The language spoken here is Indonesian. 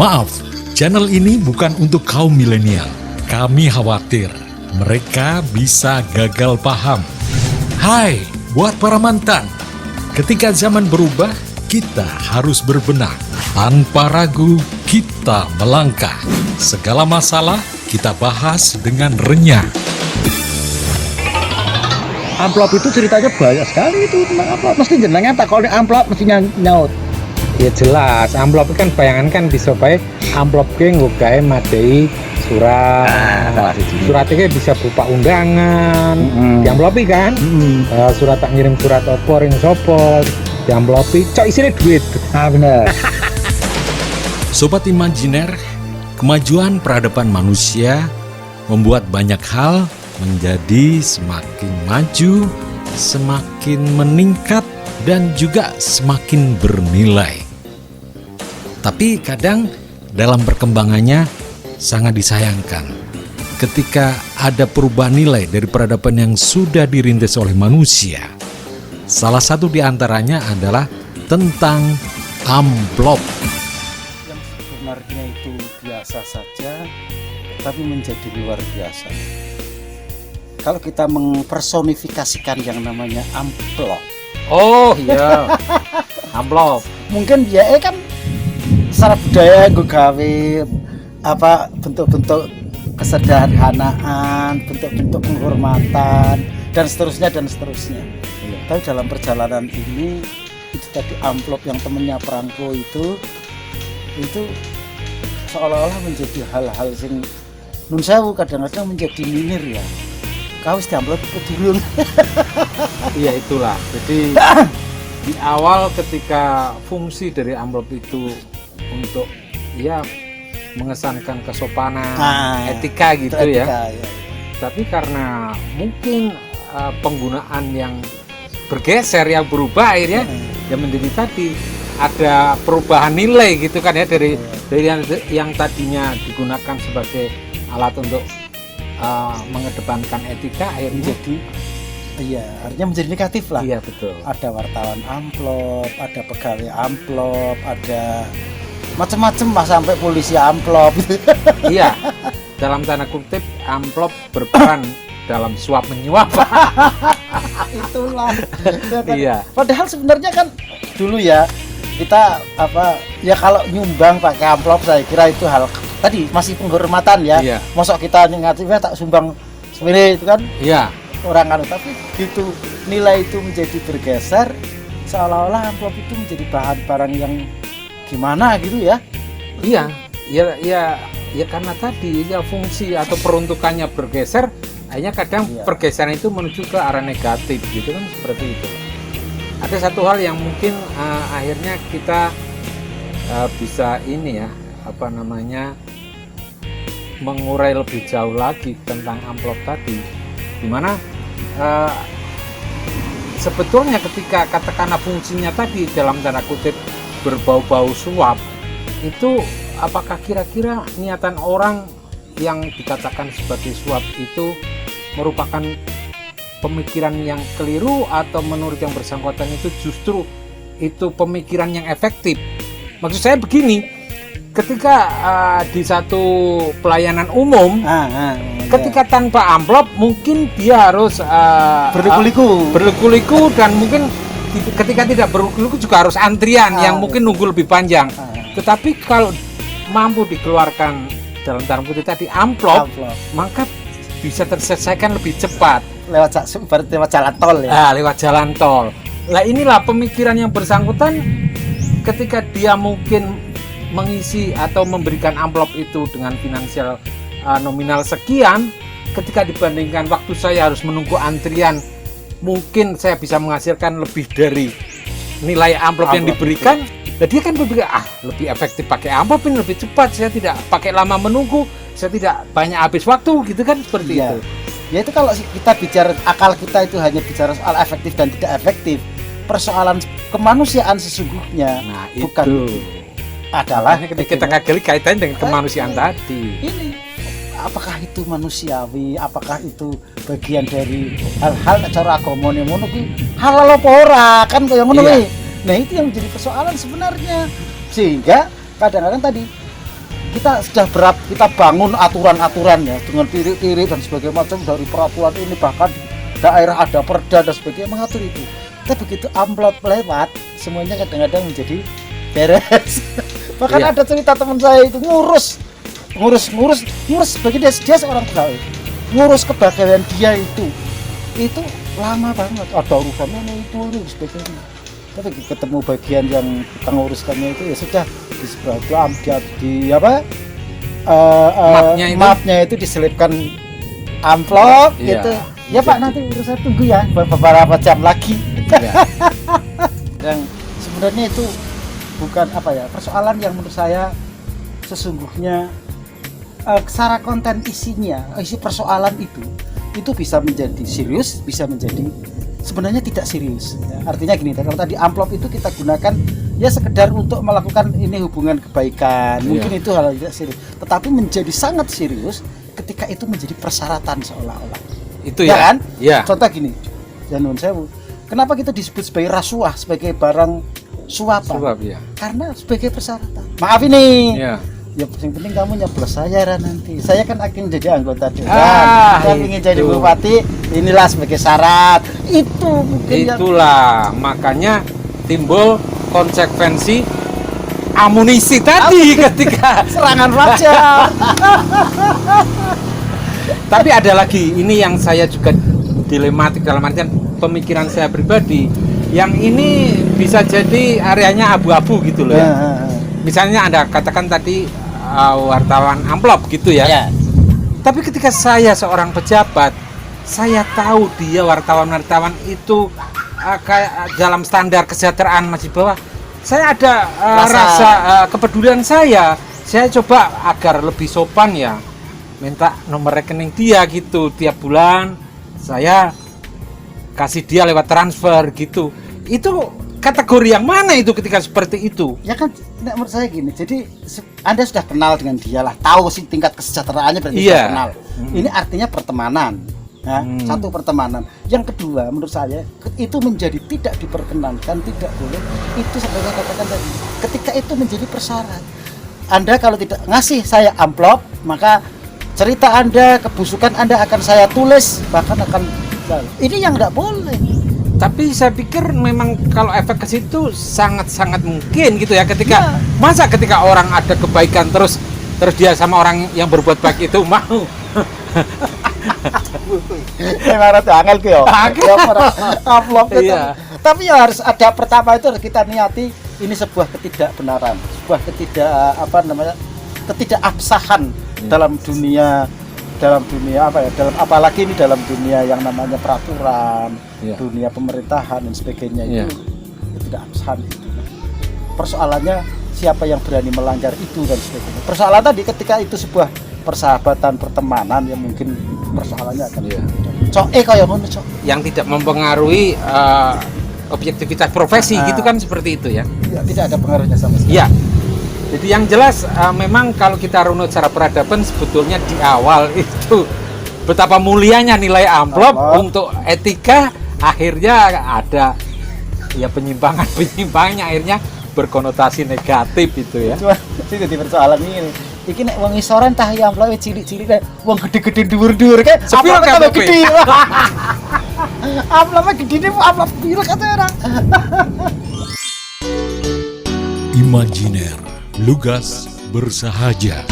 Maaf, channel ini bukan untuk kaum milenial. Kami khawatir mereka bisa gagal paham. Hai, buat para mantan. Ketika zaman berubah, kita harus berbenah. Tanpa ragu, kita melangkah. Segala masalah kita bahas dengan renyah. Amplop itu ceritanya banyak sekali itu tentang amplop. Mesti jenengan tak kalau amplop mestinya nyaut. Ya jelas, amplop kan bayangan kan bisa bae amplop ke nggawe madai surat. Surat itu bisa berupa undangan. Diamplopi kan? Surat tak ngirim surat opo ring sopo. Diamplopi, cok isine duit. Ah benar. Sobat Imajiner, kemajuan peradaban manusia membuat banyak hal menjadi semakin maju, semakin meningkat, dan juga semakin bernilai. Tapi kadang dalam perkembangannya sangat disayangkan ketika ada perubahan nilai dari peradaban yang sudah dirintis oleh manusia. Salah satu di antaranya adalah tentang amplop. Yang sebenarnya itu biasa saja, tapi menjadi luar biasa. Kalau kita mempersonifikasikan yang namanya amplop. Oh iya, amplop. Mungkin dia kan secara budaya gue gawe apa bentuk-bentuk kesederhanaan, bentuk-bentuk penghormatan dan seterusnya dan seterusnya. Tapi dalam perjalanan ini itu tadi amplop yang temennya perangko itu seolah-olah menjadi hal-hal sing nun sewu kadang-kadang menjadi minir ya. Kau wis diamplop kedulung. Iya itulah. Jadi di awal ketika fungsi dari amplop itu untuk ya mengesankan kesopanan, etika gitu etika, ya. Tapi karena mungkin penggunaan yang bergeser, yang berubah akhirnya ya menjadi tadi ada perubahan nilai gitu kan ya dari yang tadinya digunakan sebagai alat untuk mengedepankan etika akhirnya jadi artinya menjadi negatif lah. Iya betul. Ada wartawan amplop, ada pegawai amplop, ada macam-macam lah sampai polisi amplop. Iya, dalam tanda kutip amplop berperan dalam suap menyuap. Itulah. Iya. Padahal sebenarnya kan dulu ya kita ya kalau nyumbang pakai amplop saya kira itu hal tadi masih penghormatan ya. Iya. Mosok kita negatifnya tak sumbang sebenarnya itu kan. Iya. Orang kan tapi gitu nilai itu menjadi bergeser seolah-olah amplop itu menjadi bahan barang yang gimana gitu ya. Iya, ya karena tadi ya fungsi atau peruntukannya bergeser, akhirnya kadang pergeseran itu menuju ke arah negatif gitu kan seperti itu. Ada satu hal yang mungkin akhirnya kita bisa ini ya mengurai lebih jauh lagi tentang amplop tadi, dimana sebetulnya ketika katakanlah fungsinya tadi dalam tanda kutip berbau-bau suap itu apakah kira-kira niatan orang yang dikatakan sebagai suap itu merupakan pemikiran yang keliru atau menurut yang bersangkutan itu justru itu pemikiran yang efektif? Maksud saya begini, ketika di satu pelayanan umum ketika tanpa amplop mungkin dia harus berliku-liku dan mungkin ketika tidak berliku-liku juga harus antrian yang mungkin nunggu lebih panjang. Tetapi kalau mampu dikeluarkan dalam tanda kutip tadi amplop, maka bisa terselesaikan lebih cepat lewat jalan tol ya. Lewat jalan tol. Nah inilah pemikiran yang bersangkutan ketika dia mungkin mengisi atau memberikan amplop itu dengan finansial nominal sekian, ketika dibandingkan waktu saya harus menunggu antrian, mungkin saya bisa menghasilkan lebih dari nilai amplop yang diberikan. Nah, dia kan berpikir lebih efektif pakai amplop ini lebih cepat, saya tidak pakai lama menunggu, saya tidak banyak habis waktu gitu kan seperti itu. Ya itu kalau kita bicara akal kita itu hanya bicara soal efektif dan tidak efektif, persoalan kemanusiaan sesungguhnya bukan itu. Adalah kita ngagali kaitannya dengan kemanusiaan tadi. Ini apakah itu manusiawi, apakah itu bagian dari hal-hal cara agama ngono kuwi halal apa ora kan kaya ngono kuwi. Nah itu yang menjadi persoalan sebenarnya, sehingga kadang-kadang tadi kita sudah kita bangun aturan-aturannya dengan tirik-tirik dan sebagainya macam dari peraturan ini, bahkan daerah ada perda dan sebagainya mengatur itu. Tapi begitu amplop lewat, semuanya kadang-kadang menjadi beres. Bahkan Iya. ada cerita teman saya itu ngurus bagi dia seorang pegawai, ngurus kepegawaian dia itu lama banget, ada urusannya itu sebagainya. Tapi ketemu bagian yang kita nguruskannya itu ya sudah di sebelah di apa mapnya itu diselipkan amplop Iya. gitu. Ya Pak, nanti urusan tunggu ya beberapa jam lagi. Iya. Yang sebenarnya itu bukan apa ya, persoalan yang menurut saya sesungguhnya secara konten isinya, isi persoalan itu bisa menjadi serius, bisa menjadi sebenarnya tidak serius. Ya, artinya gini, kalau tadi amplop itu kita gunakan ya sekedar untuk melakukan ini hubungan kebaikan, mungkin itu hal yang tidak serius, tetapi menjadi sangat serius ketika itu menjadi persyaratan seolah-olah. Itu Ya ya. kan? Ya. Contoh gini, Janun Sewu, kenapa kita disebut sebagai rasuah, sebagai barang suapan? Sebab ya. Karena sebagai persyaratan. Maaf ini. Ya. Ya yang penting kamu nyoblos saya Ran, nanti. Saya kan akan jadi anggota dewan. Ah, Saya ingin jadi itu. bupati, inilah sebagai syarat. Itu mungkin yang Itulah makanya timbul konsekuensi amunisi tadi ketika serangan fajar. tapi ada lagi ini yang saya juga dilematik dalam artian pemikiran saya pribadi yang ini bisa jadi areanya abu-abu gitu loh ya. Misalnya Anda katakan tadi wartawan amplop gitu ya. Ya. Tapi ketika saya seorang pejabat, saya tahu dia wartawan-wartawan itu kayak dalam standar kesejahteraan masih bawah. Saya ada rasa kepedulian saya coba agar lebih sopan ya. Minta nomor rekening dia gitu tiap bulan. Saya kasih dia lewat transfer gitu. Itu kategori yang mana itu ketika seperti itu? Ya kan, menurut saya gini. Jadi Anda sudah kenal dengan dia lah, tahu sih tingkat kesejahteraannya berarti Iya. sudah kenal. Ini artinya pertemanan. Ya, satu pertemanan. Yang kedua, menurut saya itu menjadi tidak diperkenankan, tidak boleh. Itu seperti saya katakan tadi. Ketika itu menjadi persyarat. Anda kalau tidak ngasih saya amplop, maka cerita Anda, kebusukan Anda akan saya tulis, bahkan akan ini yang tidak boleh. Tapi saya pikir memang kalau efek ke situ sangat-sangat mungkin gitu ya ketika masa ketika orang ada kebaikan terus dia sama orang yang berbuat baik itu mau. Memang rada angel ku ya. Ya amplop itu. Iya. Tapi ya harus ada pertama itu harus kita niati ini sebuah ketidakbenaran, sebuah ketidakabsahan dalam dunia apa ya, apalagi ini dalam dunia yang namanya peraturan, dunia pemerintahan dan sebagainya itu ketidakabsahan itu. Persoalannya siapa yang berani melanggar itu dan sebagainya. Persoalan tadi ketika itu sebuah persahabatan, pertemanan yang mungkin persoalannya akan kayak ngono cok. Yang tidak mempengaruhi objektivitas profesi gitu kan seperti itu ya. Ya, tidak ada pengaruhnya sama sekali. Iya. Jadi yang jelas memang kalau kita runut secara peradaban sebetulnya di awal itu betapa mulianya nilai amplop untuk etika, akhirnya ada ya penyimpangan akhirnya berkonotasi negatif itu ya. Cuma itu di persoalan ini. Iki nek wong isoran tah ya amplope cilik-cilik wong gede-gede dhuwur-dhuwur kan. Sepiro Amplope KTP? gede. Amplope gede amplop piro kata orang. Imajiner, lugas bersahaja.